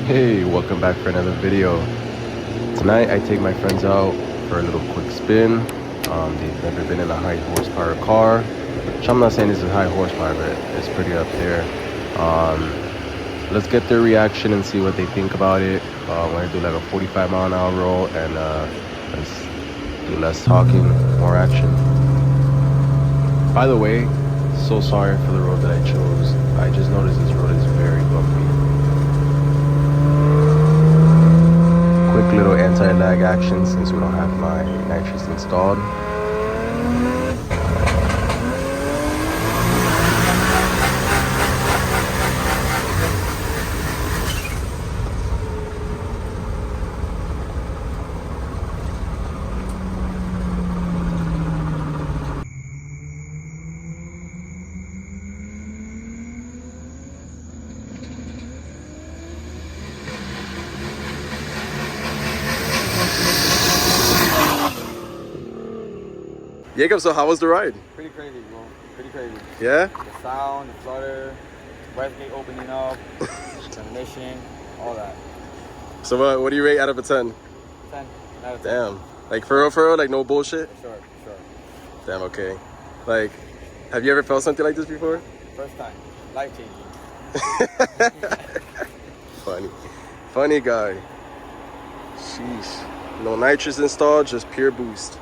Hey, welcome back for another video. Tonight I take my friends out for a little quick spin. They've never been in a high horsepower car, which I'm not saying this is high horsepower, but it's pretty up there. Let's get their reaction and see what they think about it. I'm gonna do like a 45-mile-an-hour roll, and let's do less talking, more action. By the way, so sorry for the road that I chose. I just noticed this road is very bumpy. Quick little anti-lag action since we don't have my nitrous installed. Jacob, so how was the ride? Pretty crazy, bro. Pretty crazy. Yeah? The sound, the flutter, Westgate opening up, transmission, all that. So what do you rate out of a 10? 10 out of 10. Damn. Like for real, like no bullshit? For sure, for sure. Damn, okay. Like, have you ever felt something like this before? First time. Life changing. Funny guy. Sheesh. No nitrous installed, just pure boost.